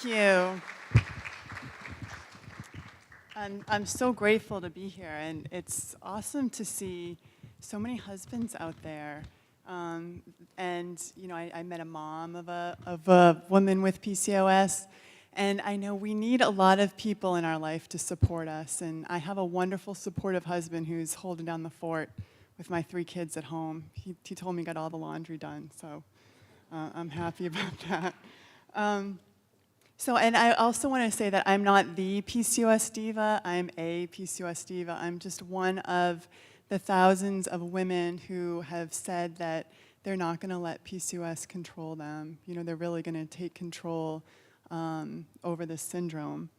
Thank you. I'm so grateful to be here, and it's awesome to see so many husbands out there. And you know, I met a mom of a woman with PCOS, and I know we need a lot of people in our life to support us. And I have a wonderful, supportive husband who's holding down the fort with my 3 kids at home. He told me he got all the laundry done, so I'm happy about that. And I also want to say that I'm not the PCOS diva, I'm a PCOS diva. I'm just one of the thousands of women who have said that they're not going to let PCOS control them. You know, they're really going to take control over this syndrome.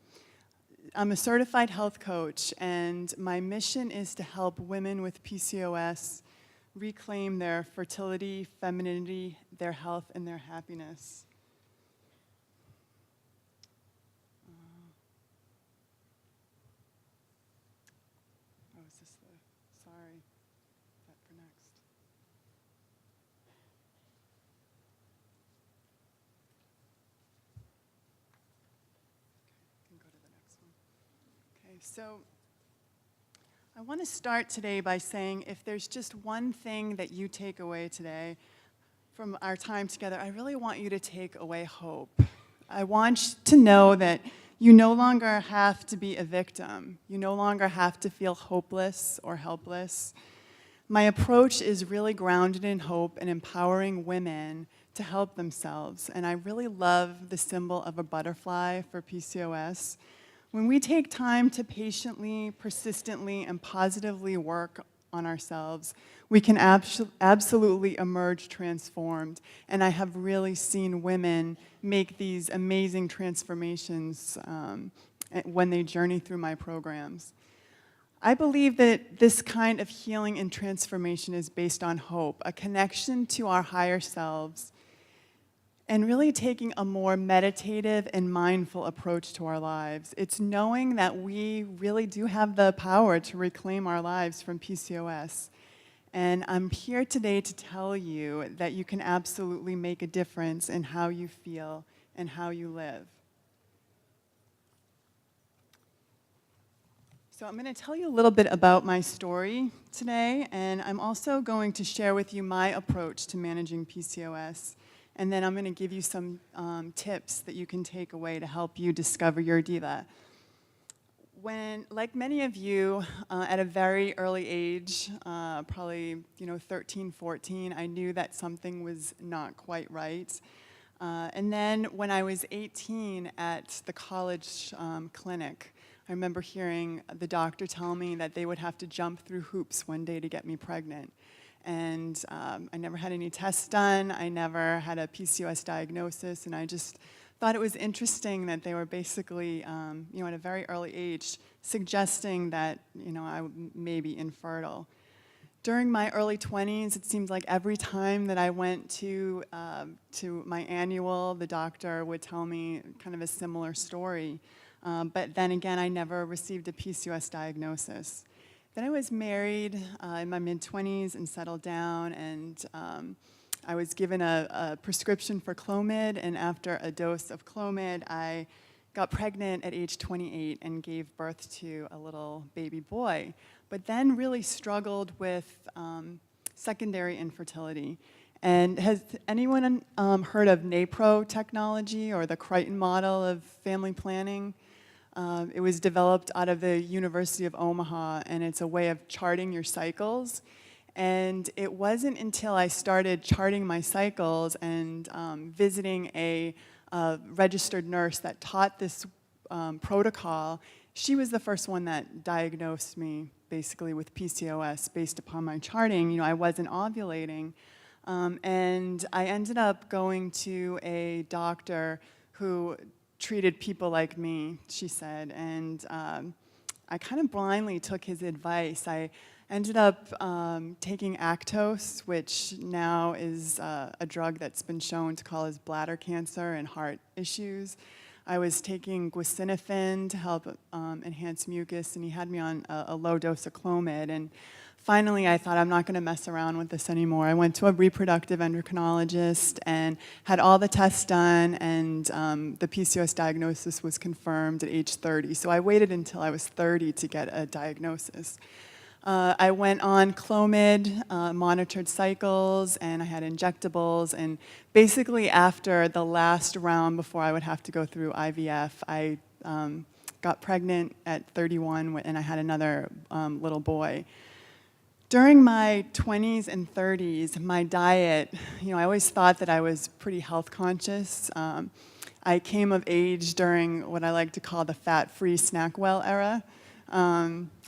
I'm a certified health coach, and my mission is to help women with PCOS reclaim their fertility, femininity, their health, and their happiness. Sorry, that for next. Okay, can go to the next one. Okay, so I want to start today by saying if there's just one thing that you take away today from our time together, I really want you to take away hope. I want you to know that you no longer have to be a victim. You no longer have to feel hopeless or helpless. My approach is really grounded in hope and empowering women to help themselves. And I really love the symbol of a butterfly for PCOS. When we take time to patiently, persistently, and positively work on ourselves, we can absolutely emerge transformed. And I have really seen women make these amazing transformations when they journey through my programs. I believe that this kind of healing and transformation is based on hope, a connection to our higher selves, and really taking a more meditative and mindful approach to our lives. It's knowing that we really do have the power to reclaim our lives from PCOS. And I'm here today to tell you that you can absolutely make a difference in how you feel and how you live. So I'm going to tell you a little bit about my story today, and I'm also going to share with you my approach to managing PCOS. And then I'm going to give you some tips that you can take away to help you discover your diva. When, like many of you, at a very early age, probably 13, 14, I knew that something was not quite right. And then when I was 18 at the college clinic, I remember hearing the doctor tell me that they would have to jump through hoops one day to get me pregnant. And I never had any tests done, I never had a PCOS diagnosis, and I just thought it was interesting that they were basically, at a very early age, suggesting that, I may be infertile. During my early 20s, it seemed like every time that I went to my annual, the doctor would tell me kind of a similar story. But then again, I never received a PCOS diagnosis. Then I was married in my mid-20s and settled down, and I was given a prescription for Clomid, and after a dose of Clomid, I got pregnant at age 28 and gave birth to a little baby boy, but then really struggled with secondary infertility. And has anyone heard of NAPRO technology or the Crichton model of family planning? It was developed out of the University of Omaha, and it's a way of charting your cycles. And it wasn't until I started charting my cycles and visiting a registered nurse that taught this protocol. She was the first one that diagnosed me basically with PCOS based upon my charting. I wasn't ovulating. And I ended up going to a doctor who treated people like me, she said, and I kind of blindly took his advice. I ended up taking Actos, which now is a drug that's been shown to cause bladder cancer and heart issues. I was taking glucosamine to help enhance mucus, and he had me on a low dose of Clomid. And finally, I thought, I'm not going to mess around with this anymore. I went to a reproductive endocrinologist and had all the tests done, and the PCOS diagnosis was confirmed at age 30. So I waited until I was 30 to get a diagnosis. I went on Clomid, monitored cycles, and I had injectables. And basically, after the last round before I would have to go through IVF, I got pregnant at 31, and I had another little boy. During my 20s and 30s, my diet, I always thought that I was pretty health conscious. I came of age during what I like to call the fat-free snack well era.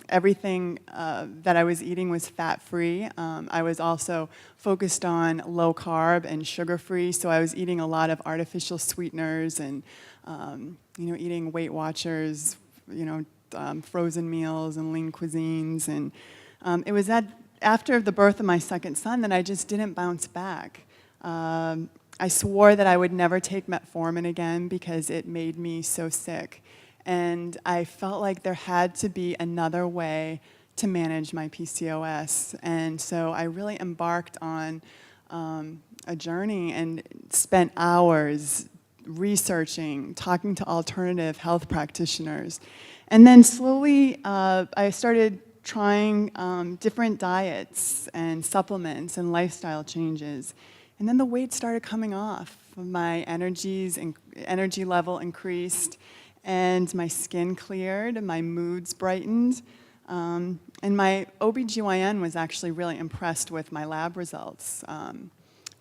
Everything that I was eating was fat-free. I was also focused on low carb and sugar-free, so I was eating a lot of artificial sweeteners and eating Weight Watchers, frozen meals and lean cuisines. And it was after the birth of my second son that I just didn't bounce back. I swore that I would never take metformin again because it made me so sick. And I felt like there had to be another way to manage my PCOS. And so I really embarked on a journey and spent hours researching, talking to alternative health practitioners. And then slowly I started trying different diets and supplements and lifestyle changes. And then the weight started coming off. My energy level increased, and my skin cleared, and my moods brightened. And my OBGYN was actually really impressed with my lab results.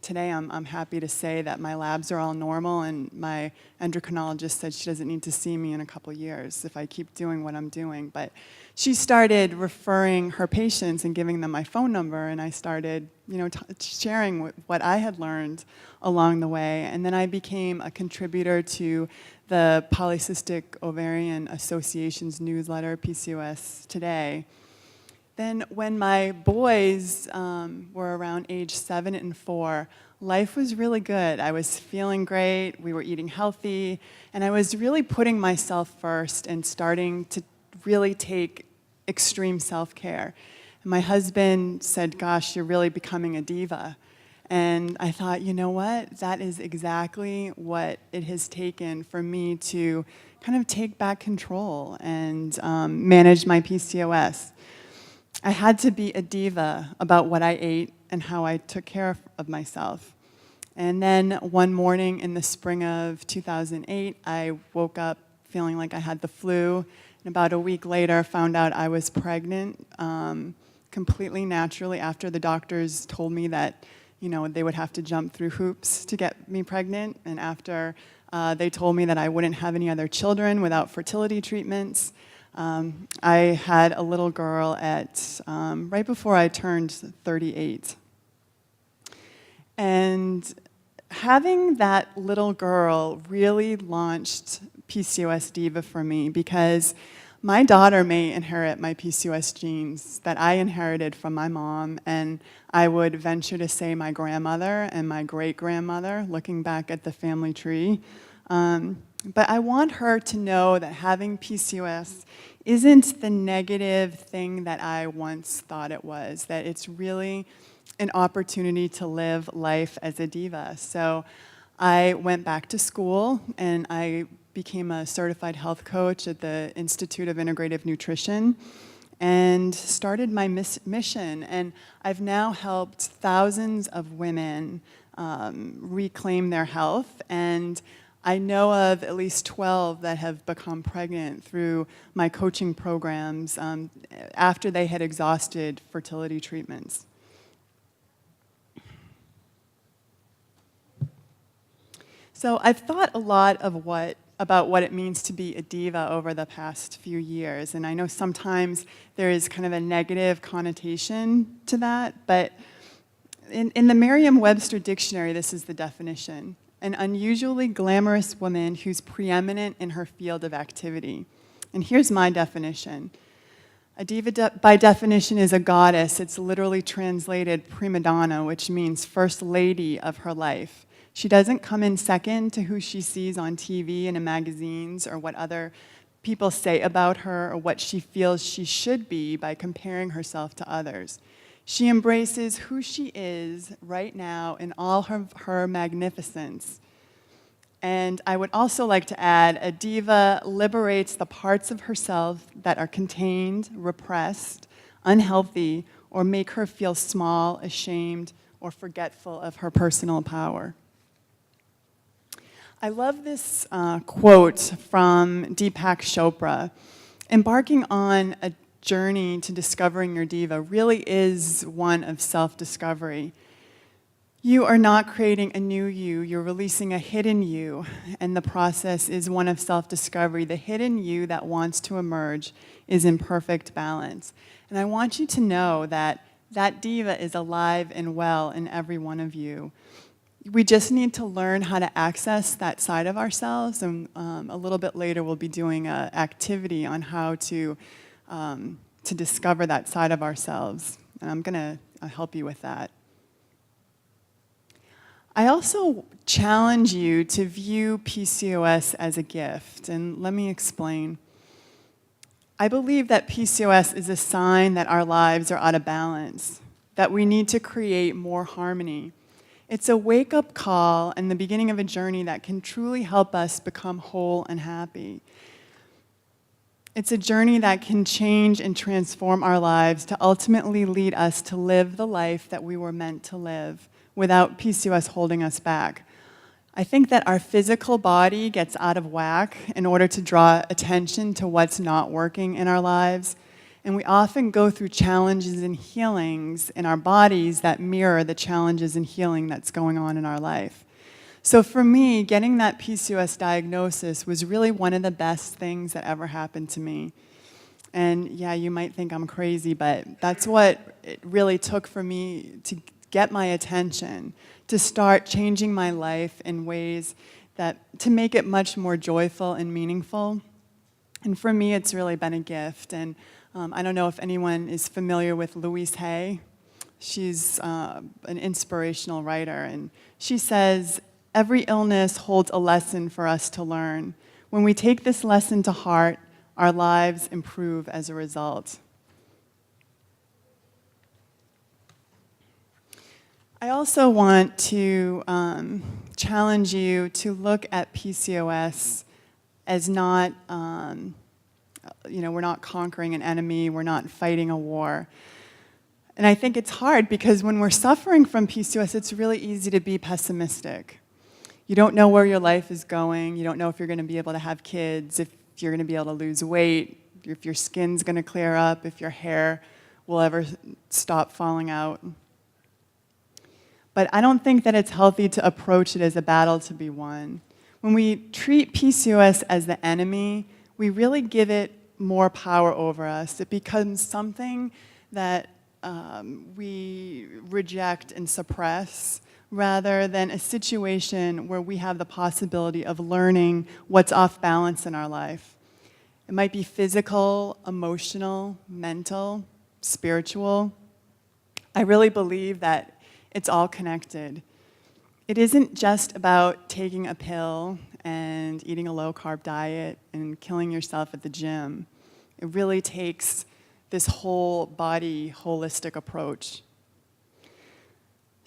Today, I'm happy to say that my labs are all normal, and my endocrinologist said she doesn't need to see me in a couple years if I keep doing what I'm doing. But she started referring her patients and giving them my phone number, and I started, sharing what I had learned along the way. And then I became a contributor to the Polycystic Ovarian Association's newsletter, PCOS Today. Then when my boys were around age 7 and 4, life was really good. I was feeling great, we were eating healthy, and I was really putting myself first and starting to really take extreme self-care. And my husband said, "Gosh, you're really becoming a diva." And I thought, you know what? That is exactly what it has taken for me to kind of take back control and manage my PCOS. I had to be a diva about what I ate and how I took care of myself. And then one morning in the spring of 2008, I woke up feeling like I had the flu. And about a week later, found out I was pregnant completely naturally after the doctors told me that they would have to jump through hoops to get me pregnant. And after they told me that I wouldn't have any other children without fertility treatments. I had a little girl at right before I turned 38. And having that little girl really launched PCOS Diva for me, because my daughter may inherit my PCOS genes that I inherited from my mom, and I would venture to say my grandmother and my great-grandmother, looking back at the family tree. But I want her to know that having PCOS isn't the negative thing that I once thought it was, that it's really an opportunity to live life as a diva. So I went back to school, and I became a certified health coach at the Institute of Integrative Nutrition and started my mission. And I've now helped thousands of women reclaim their health, and I know of at least 12 that have become pregnant through my coaching programs after they had exhausted fertility treatments. So I've thought a lot about what it means to be a diva over the past few years, and I know sometimes there is kind of a negative connotation to that, but in the Merriam-Webster dictionary, this is the definition: an unusually glamorous woman who's preeminent in her field of activity. And here's my definition. A diva, by definition, is a goddess. It's literally translated prima donna, which means first lady of her life. She doesn't come in second to who she sees on TV and in magazines or what other people say about her or what she feels she should be by comparing herself to others. She embraces who she is right now in all her magnificence. And I would also like to add, a diva liberates the parts of herself that are contained, repressed, unhealthy, or make her feel small, ashamed, or forgetful of her personal power. I love this quote from Deepak Chopra. Embarking on a journey to discovering your diva really is one of self-discovery. You are not creating a new you, you're releasing a hidden you, and the process is one of self-discovery. The hidden you that wants to emerge is in perfect balance. And I want you to know that that diva is alive and well in every one of you. We just need to learn how to access that side of ourselves, and a little bit later we'll be doing an activity on how to discover that side of ourselves. And I'm going to help you with that. I also challenge you to view PCOS as a gift, and let me explain. I believe that PCOS is a sign that our lives are out of balance, that we need to create more harmony. It's a wake-up call and the beginning of a journey that can truly help us become whole and happy. It's a journey that can change and transform our lives to ultimately lead us to live the life that we were meant to live without PCOS holding us back. I think that our physical body gets out of whack in order to draw attention to what's not working in our lives. And we often go through challenges and healings in our bodies that mirror the challenges and healing that's going on in our life. So for me, getting that PCOS diagnosis was really one of the best things that ever happened to me. And yeah, you might think I'm crazy, but that's what it really took for me to get my attention, to start changing my life in ways that, to make it much more joyful and meaningful. And for me, it's really been a gift. And I don't know if anyone is familiar with Louise Hay. She's an inspirational writer, and she says, every illness holds a lesson for us to learn. When we take this lesson to heart, our lives improve as a result. I also want to challenge you to look at PCOS as not, we're not conquering an enemy, we're not fighting a war. And I think it's hard because when we're suffering from PCOS, it's really easy to be pessimistic. You don't know where your life is going, you don't know if you're going to be able to have kids, if you're going to be able to lose weight, if your skin's going to clear up, if your hair will ever stop falling out. But I don't think that it's healthy to approach it as a battle to be won. When we treat PCOS as the enemy, we really give it more power over us. It becomes something that we reject and suppress, rather than a situation where we have the possibility of learning what's off balance in our life. It might be physical, emotional, mental, spiritual. I really believe that it's all connected. It isn't just about taking a pill and eating a low-carb diet and killing yourself at the gym. It really takes this whole body, holistic approach.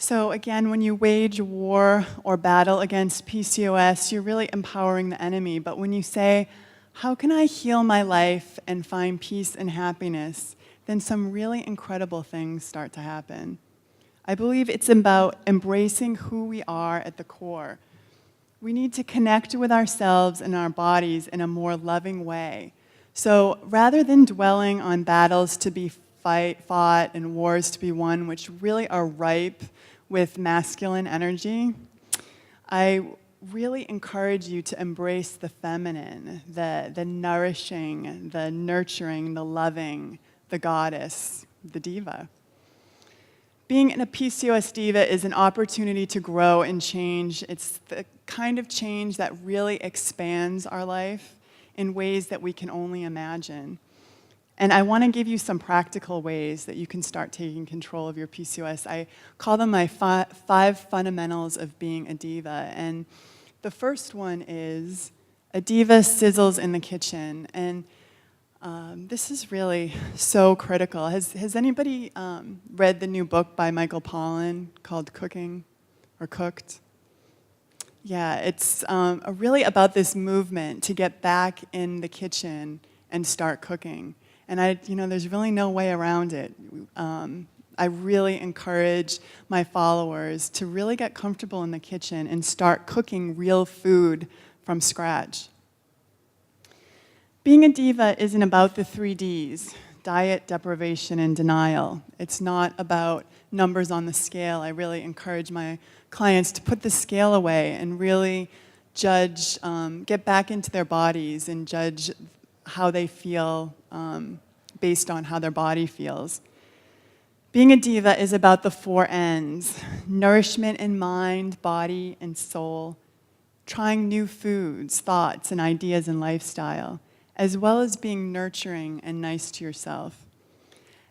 So again, when you wage war or battle against PCOS, you're really empowering the enemy. But when you say, how can I heal my life and find peace and happiness, then some really incredible things start to happen. I believe it's about embracing who we are at the core. We need to connect with ourselves and our bodies in a more loving way. So rather than dwelling on battles to be fought and wars to be won, which really are ripe with masculine energy, I really encourage you to embrace the feminine, the nourishing, the nurturing, the loving, the goddess, the diva. Being in a PCOS diva is an opportunity to grow and change. It's the kind of change that really expands our life in ways that we can only imagine. And I want to give you some practical ways that you can start taking control of your PCOS. I call them my five fundamentals of being a diva. And the first one is a diva sizzles in the kitchen. And this is really so critical. Has anybody read the new book by Michael Pollan called Cooking or Cooked? Yeah, it's really about this movement to get back in the kitchen and start cooking. And there's really no way around it. I really encourage my followers to really get comfortable in the kitchen and start cooking real food from scratch. Being a diva isn't about the 3 Ds, diet, deprivation, and denial. It's not about numbers on the scale. I really encourage my clients to put the scale away and really judge, get back into their bodies and judge how they feel based on how their body feels. Being a diva is about the 4 Ns, nourishment in mind, body, and soul, trying new foods, thoughts, and ideas and lifestyle, as well as being nurturing and nice to yourself.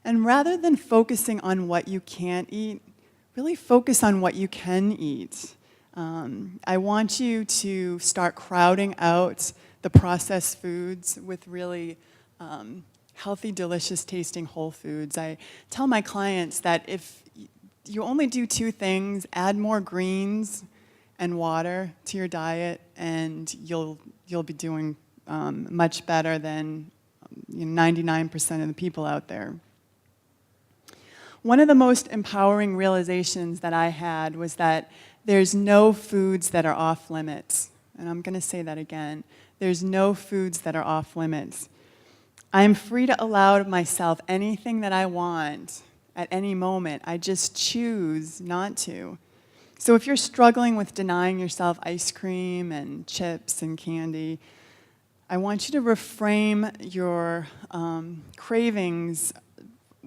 And rather than focusing on what you can't eat, really focus on what you can eat. I want you to start crowding out the processed foods with really healthy, delicious tasting whole foods. I tell my clients that if you only do 2 things, add more greens and water to your diet, and you'll be doing much better than 99% of the people out there. One of the most empowering realizations that I had was that there's no foods that are off limits. And I'm going to say that again. There's no foods that are off limits. I am free to allow myself anything that I want at any moment. I just choose not to. So if you're struggling with denying yourself ice cream and chips and candy, I want you to reframe your cravings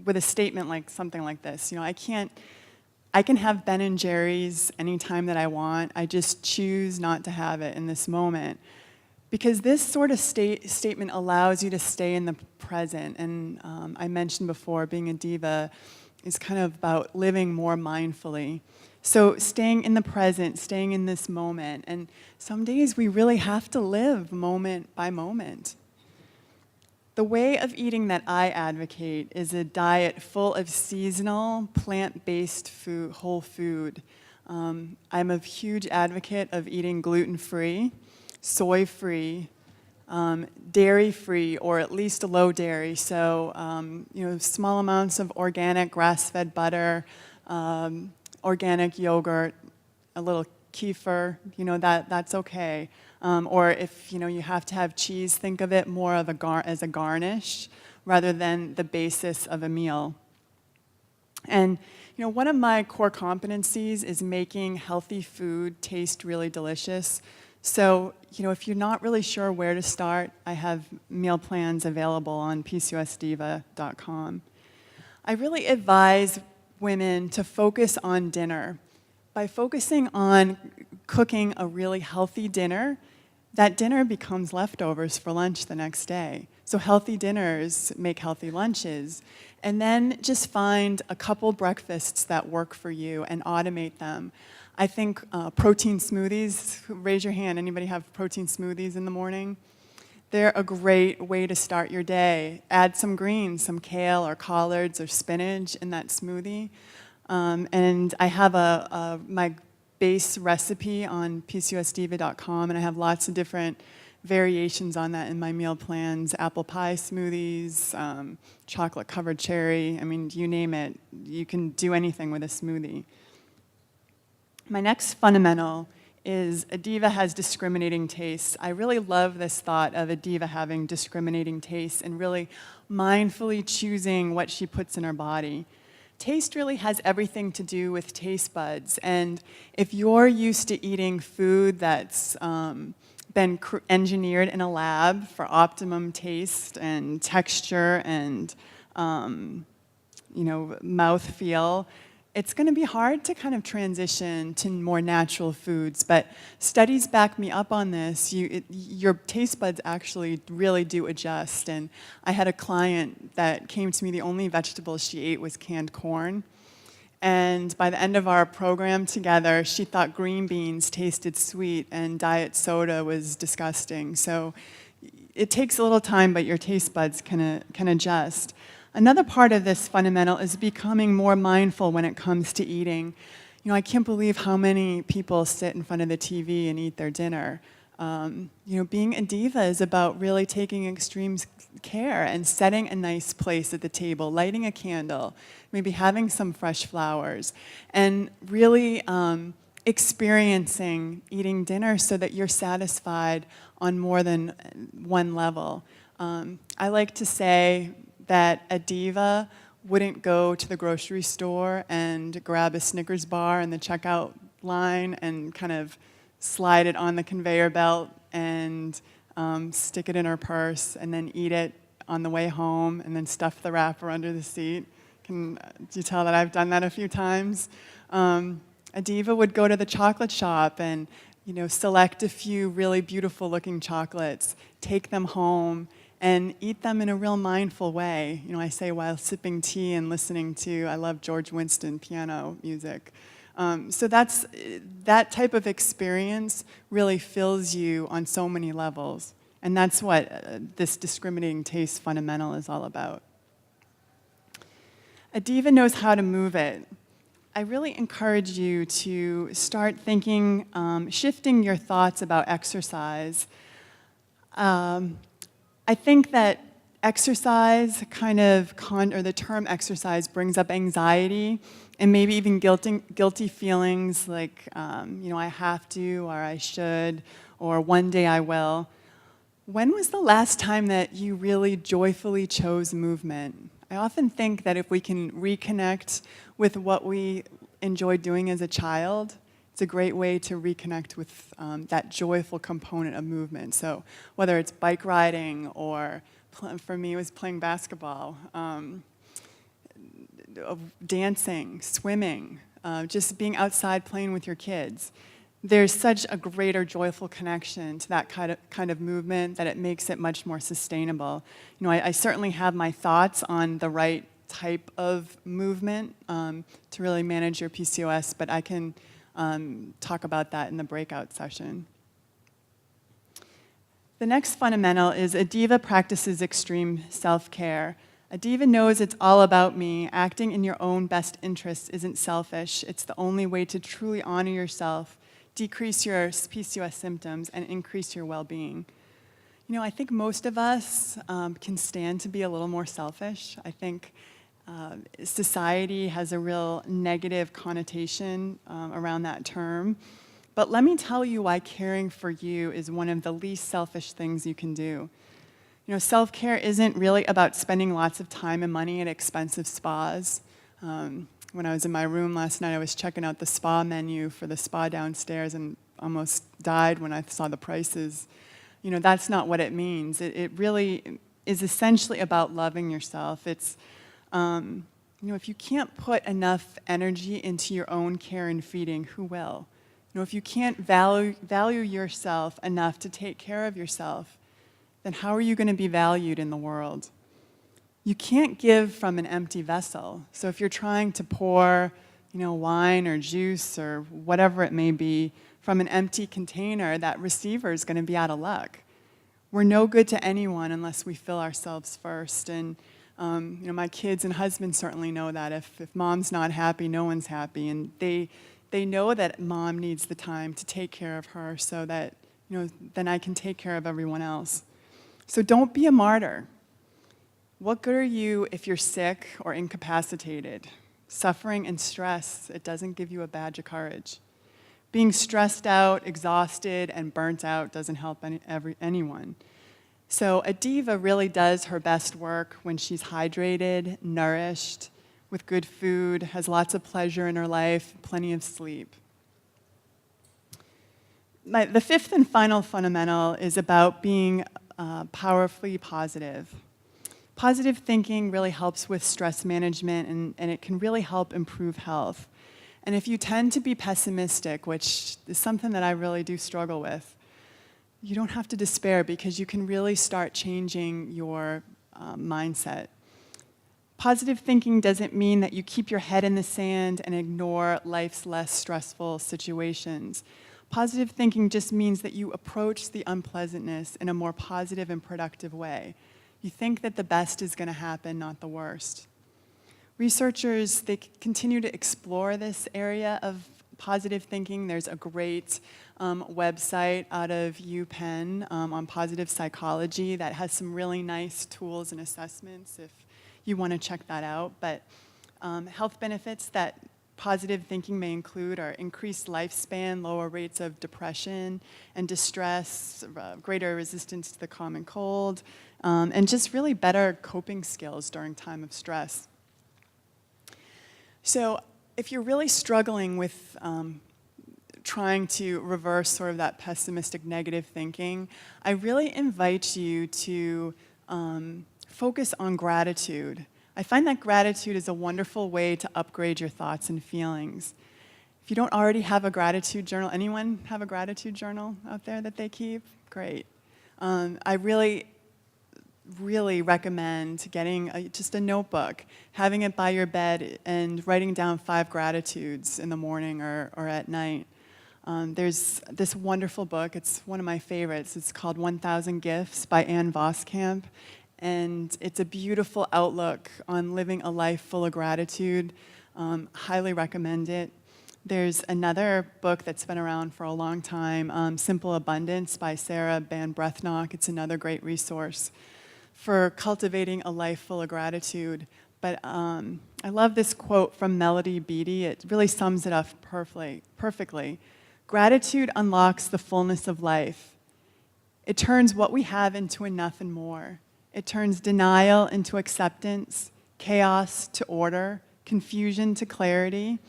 with a statement like something like this. I can have Ben & Jerry's anytime that I want. I just choose not to have it in this moment. Because this sort of statement allows you to stay in the present. And I mentioned before, being a diva is kind of about living more mindfully. So staying in the present, staying in this moment. And some days we really have to live moment by moment. The way of eating that I advocate is a diet full of seasonal, plant-based food, whole food. I'm a huge advocate of eating gluten-free, soy-free, dairy-free, or at least low dairy. So, small amounts of organic grass-fed butter, organic yogurt, a little kefir, that's okay. Or if you have to have cheese, think of it more of as a garnish rather than the basis of a meal. And one of my core competencies is making healthy food taste really delicious. So if you're not really sure where to start, I have meal plans available on PCOSdiva.com. I really advise women to focus on dinner. By focusing on cooking a really healthy dinner, that dinner becomes leftovers for lunch the next day. So healthy dinners make healthy lunches. And then just find a couple breakfasts that work for you and automate them. I think protein smoothies, raise your hand, anybody have protein smoothies in the morning? They're a great way to start your day. Add some greens, some kale or collards or spinach in that smoothie. And I have my base recipe on PCOSdiva.com, and I have lots of different variations on that in my meal plans. Apple pie smoothies, chocolate-covered cherry, you name it. You can do anything with a smoothie. My next fundamental is a diva has discriminating tastes. I really love this thought of a diva having discriminating tastes and really mindfully choosing what she puts in her body. Taste really has everything to do with taste buds, and if you're used to eating food that's been engineered in a lab for optimum taste and texture and mouthfeel, it's going to be hard to kind of transition to more natural foods, but studies back me up on this. Your taste buds actually really do adjust. And I had a client that came to me, the only vegetable she ate was canned corn. And by the end of our program together, she thought green beans tasted sweet and diet soda was disgusting. So it takes a little time, but your taste buds can adjust. Another part of this fundamental is becoming more mindful when it comes to eating. You know, I can't believe how many people sit in front of the TV and eat their dinner. You know, being a diva is about really taking extreme care and setting a nice place at the table, lighting a candle, maybe having some fresh flowers, and really experiencing eating dinner so that you're satisfied on more than one level. I like to say that a diva wouldn't go to the grocery store and grab a Snickers bar in the checkout line and kind of slide it on the conveyor belt and stick it in her purse and then eat it on the way home and then stuff the wrapper under the seat. Do you tell that I've done that a few times? A diva would go to the chocolate shop and, you know, select a few really beautiful looking chocolates, take them home, and eat them in a real mindful way. You know, I say while sipping tea and listening to, I love George Winston piano music. So that type of experience really fills you on so many levels. And that's what this discriminating taste fundamental is all about. A diva knows how to move it. I really encourage you to start thinking, shifting your thoughts about exercise. I think that exercise or the term exercise brings up anxiety and maybe even guilty feelings like, you know, I have to, or I should, or one day I will. When was the last time that you really joyfully chose movement? I often think that if we can reconnect with what we enjoyed doing as a child, it's a great way to reconnect with that joyful component of movement. So whether it's bike riding or, for me, it was playing basketball, dancing, swimming, just being outside playing with your kids. There's such a greater joyful connection to that kind of movement that it makes it much more sustainable. You know, I certainly have my thoughts on the right type of movement to really manage your PCOS, but I can talk about that in the breakout session. The next fundamental is a diva practices extreme self-care. A diva knows it's all about me. Acting in your own best interests isn't selfish. It's the only way to truly honor yourself, decrease your PCOS symptoms, and increase your well-being. You know, I think most of us can stand to be a little more selfish. I think society has a real negative connotation around that term. But let me tell you why caring for you is one of the least selfish things you can do. You know, self-care isn't really about spending lots of time and money at expensive spas. When I was in my room last night, I was checking out the spa menu for the spa downstairs and almost died when I saw the prices. You know, that's not what it means. It really is essentially about loving yourself. It's, you know, if you can't put enough energy into your own care and feeding, who will? You know, if you can't value yourself enough to take care of yourself, then how are you going to be valued in the world? You can't give from an empty vessel. So if you're trying to pour, you know, wine or juice or whatever it may be from an empty container, that receiver is going to be out of luck. We're no good to anyone unless we fill ourselves first. And you know, my kids and husband certainly know that. If mom's not happy, no one's happy. And they know that mom needs the time to take care of her so that, you know, then I can take care of everyone else. So don't be a martyr. What good are you if you're sick or incapacitated? Suffering and stress, it doesn't give you a badge of courage. Being stressed out, exhausted, and burnt out doesn't help anyone. So a diva really does her best work when she's hydrated, nourished, with good food, has lots of pleasure in her life, plenty of sleep. The fifth and final fundamental is about being powerfully positive. Positive thinking really helps with stress management, and it can really help improve health. And if you tend to be pessimistic, which is something that I really do struggle with, you don't have to despair, because you can really start changing your mindset. Positive thinking doesn't mean that you keep your head in the sand and ignore life's less stressful situations. Positive thinking just means that you approach the unpleasantness in a more positive and productive way. You think that the best is going to happen, not the worst. Researchers, they continue to explore this area of positive thinking. There's a great website out of UPenn on positive psychology that has some really nice tools and assessments if you want to check that out. But health benefits that positive thinking may include are increased lifespan, lower rates of depression and distress, greater resistance to the common cold, and just really better coping skills during time of stress. So if you're really struggling with trying to reverse sort of that pessimistic negative thinking, I really invite you to focus on gratitude. I find that gratitude is a wonderful way to upgrade your thoughts and feelings. If you don't already have a gratitude journal, anyone have a gratitude journal out there that they keep? Great. I really recommend getting just a notebook, having it by your bed, and writing down 5 gratitudes in the morning or at night. There's this wonderful book, it's one of my favorites, it's called 1,000 Gifts by Ann Voskamp, and it's a beautiful outlook on living a life full of gratitude. Highly recommend it. There's another book that's been around for a long time, Simple Abundance by Sarah Ban Breathnock. It's another great resource for cultivating a life full of gratitude. But I love this quote from Melody Beattie. It really sums it up perfectly. Gratitude unlocks the fullness of life. It turns what we have into enough and more. It turns denial into acceptance, chaos to order, confusion to clarity.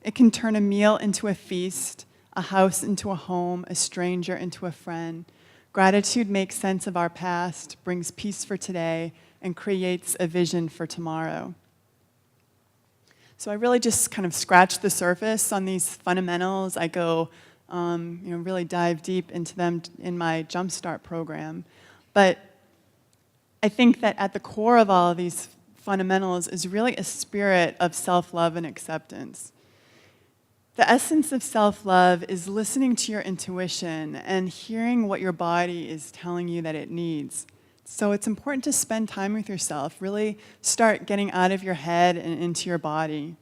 It can turn a meal into a feast, a house into a home, a stranger into a friend. Gratitude makes sense of our past, brings peace for today, and creates a vision for tomorrow. So I really just kind of scratch the surface on these fundamentals. I go, really dive deep into them in my Jumpstart program. But I think that at the core of all of these fundamentals is really a spirit of self-love and acceptance. The essence of self-love is listening to your intuition and hearing what your body is telling you that it needs. So it's important to spend time with yourself, really start getting out of your head and into your body.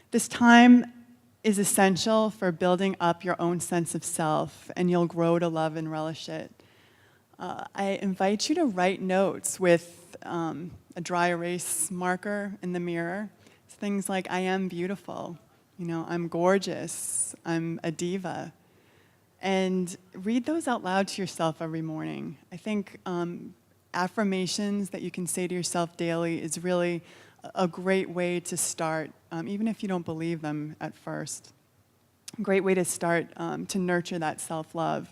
This time is essential for building up your own sense of self, and you'll grow to love and relish it. I invite you to write notes with a dry erase marker in the mirror. It's things like, I am beautiful. I'm gorgeous, I'm a diva. And read those out loud to yourself every morning. I think affirmations that you can say to yourself daily is really a great way to start, even if you don't believe them at first. A great way to start to nurture that self-love.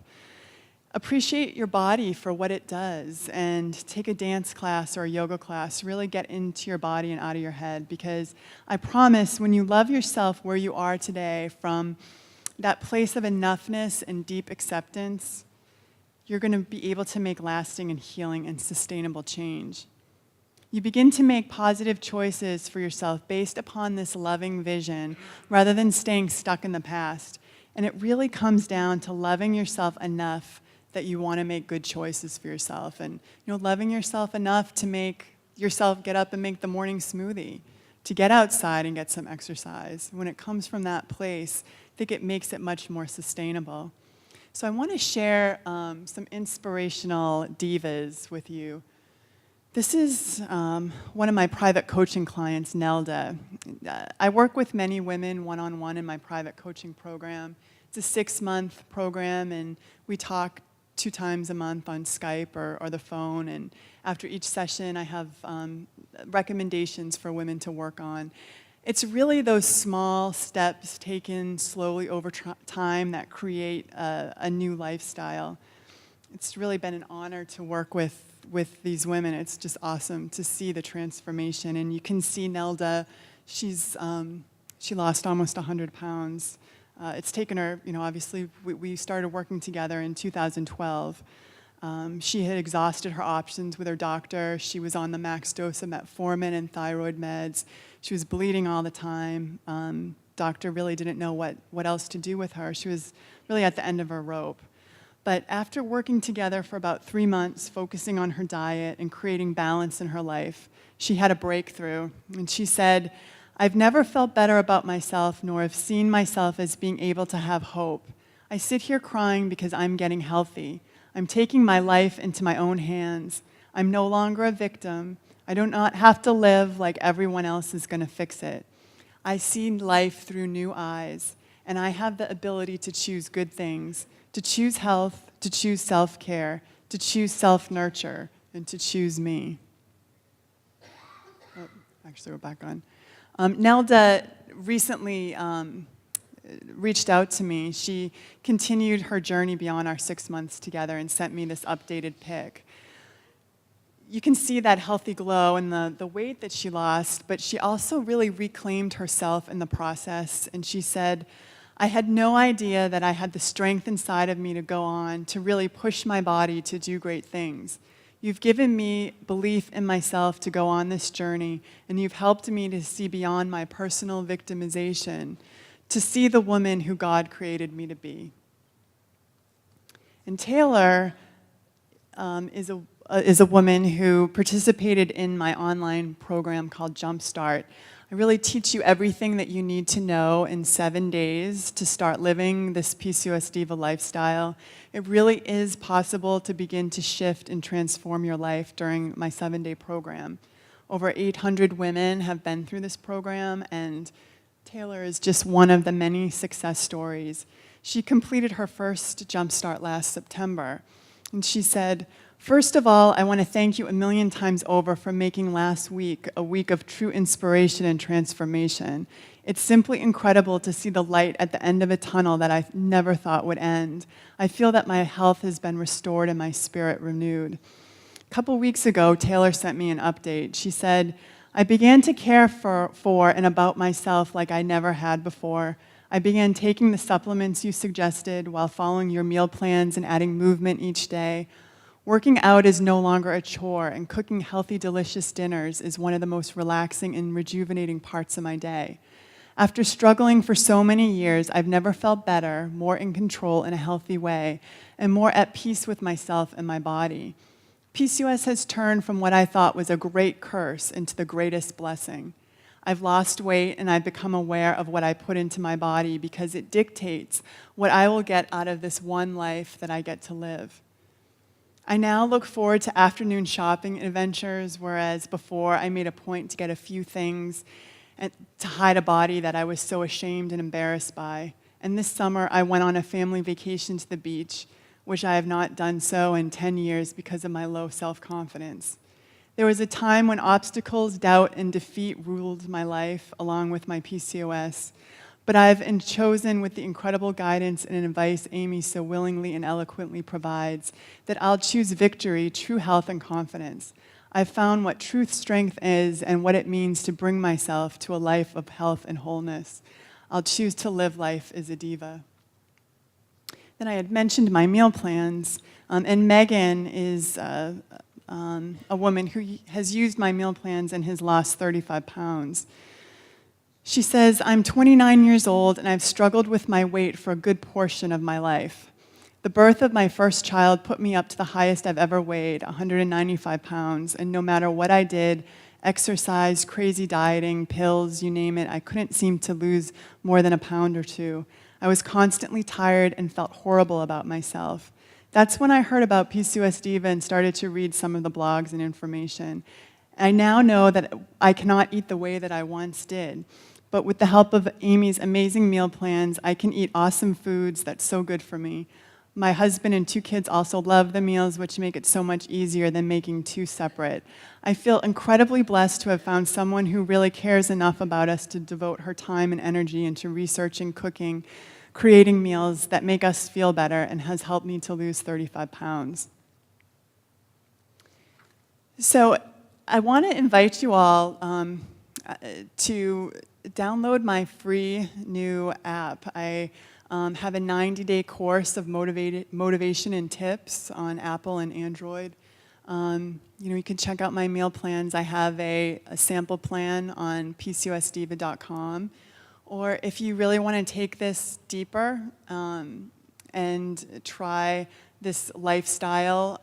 Appreciate your body for what it does, and take a dance class or a yoga class. Really get into your body and out of your head, because I promise when you love yourself where you are today, from that place of enoughness and deep acceptance, you're going to be able to make lasting and healing and sustainable change. You begin to make positive choices for yourself based upon this loving vision rather than staying stuck in the past. And it really comes down to loving yourself enough that you want to make good choices for yourself, and loving yourself enough to make yourself get up and make the morning smoothie, to get outside and get some exercise. When it comes from that place, I think it makes it much more sustainable. So I want to share some inspirational divas with you. This is one of my private coaching clients, Nelda. I work with many women one-on-one in my private coaching program. It's a 6-month program, and we talk 2 times a month on Skype or the phone, and after each session I have recommendations for women to work on. It's really those small steps taken slowly over time that create a new lifestyle. It's really been an honor to work with with these women. It's just awesome to see the transformation. And you can see Nelda, she lost almost 100 pounds. It's taken her, obviously we started working together in 2012. She had exhausted her options with her doctor. She was on the max dose of metformin and thyroid meds. She was bleeding all the time. Doctor really didn't know what else to do with her. She was really at the end of her rope. But after working together for about 3 months, focusing on her diet and creating balance in her life, she had a breakthrough. And she said, "I've never felt better about myself, nor have seen myself as being able to have hope. I sit here crying because I'm getting healthy. I'm taking my life into my own hands. I'm no longer a victim. I do not have to live like everyone else is going to fix it. I see life through new eyes, and I have the ability to choose good things, to choose health, to choose self-care, to choose self-nurture, and to choose me." Oh, actually, we're back on. Nelda recently reached out to me. She continued her journey beyond our 6 months together and sent me this updated pic. You can see that healthy glow and the weight that she lost, but she also really reclaimed herself in the process. And she said, "I had no idea that I had the strength inside of me to go on, to really push my body to do great things. You've given me belief in myself to go on this journey, and you've helped me to see beyond my personal victimization, to see the woman who God created me to be." And Taylor is a woman who participated in my online program called Jumpstart. I really teach you everything that you need to know in 7 days to start living this PCOS diva lifestyle. It really is possible to begin to shift and transform your life during my 7-day program. Over 800 women have been through this program, and Taylor is just one of the many success stories. She completed her first Jumpstart last September, and she said, "First of all, I want to thank you a million times over for making last week a week of true inspiration and transformation. It's simply incredible to see the light at the end of a tunnel that I never thought would end. I feel that my health has been restored and my spirit renewed." A couple weeks ago, Taylor sent me an update. She said, "I began to care for and about myself like I never had before. I began taking the supplements you suggested while following your meal plans and adding movement each day. Working out is no longer a chore, and cooking healthy, delicious dinners is one of the most relaxing and rejuvenating parts of my day. After struggling for so many years, I've never felt better, more in control in a healthy way, and more at peace with myself and my body. PCOS has turned from what I thought was a great curse into the greatest blessing. I've lost weight, and I've become aware of what I put into my body because it dictates what I will get out of this one life that I get to live. I now look forward to afternoon shopping adventures, whereas before I made a point to get a few things and to hide a body that I was so ashamed and embarrassed by. And this summer, I went on a family vacation to the beach, which I have not done so in 10 years because of my low self-confidence. There was a time when obstacles, doubt, and defeat ruled my life, along with my PCOS. But I've chosen, with the incredible guidance and advice Amy so willingly and eloquently provides, that I'll choose victory, true health, and confidence. I've found what true strength is and what it means to bring myself to a life of health and wholeness. I'll choose to live life as a diva. Then I had mentioned my meal plans, and Megan is a woman who has used my meal plans and has lost 35 pounds. She says, "I'm 29 years old and I've struggled with my weight for a good portion of my life. The birth of my first child put me up to the highest I've ever weighed, 195 pounds, and no matter what I did, exercise, crazy dieting, pills, you name it, I couldn't seem to lose more than a pound or two. I was constantly tired and felt horrible about myself. That's when I heard about PCOS Diva and started to read some of the blogs and information. I now know that I cannot eat the way that I once did, but with the help of Amy's amazing meal plans, I can eat awesome foods that's so good for me. My husband and 2 kids also love the meals, which make it so much easier than making 2 separate. I feel incredibly blessed to have found someone who really cares enough about us to devote her time and energy into researching, cooking, creating meals that make us feel better, and has helped me to lose 35 pounds. So I want to invite you all to download my free new app. I have a 90-day course of motivation and tips on Apple and Android. You can check out my meal plans. I have a sample plan on PCOSdiva.com. Or if you really want to take this deeper and try this lifestyle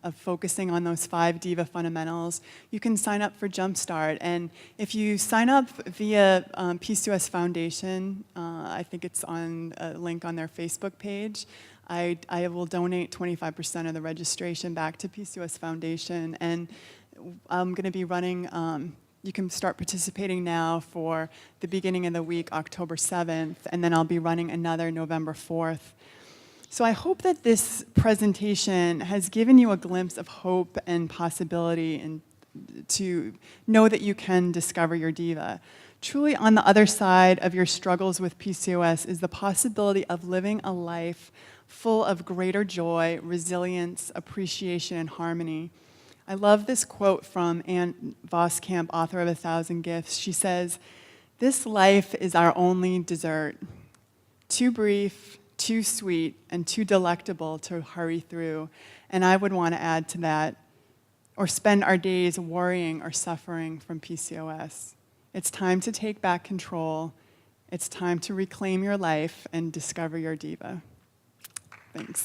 of focusing on those 5 Diva fundamentals, you can sign up for Jumpstart. And if you sign up via PCOS Foundation, I think it's on a link on their Facebook page, I will donate 25% of the registration back to PCOS Foundation. And I'm going to be running, you can start participating now for the beginning of the week, October 7th, and then I'll be running another November 4th. So I hope that this presentation has given you a glimpse of hope and possibility and to know that you can discover your diva. Truly on the other side of your struggles with PCOS is the possibility of living a life full of greater joy, resilience, appreciation, and harmony. I love this quote from Ann Voskamp, author of 1,000 Gifts. She says, "This life is our only dessert, too brief, too sweet, and too delectable to hurry through." And I would want to add to that, or spend our days worrying or suffering from PCOS. It's time to take back control. It's time to reclaim your life and discover your diva. Thanks.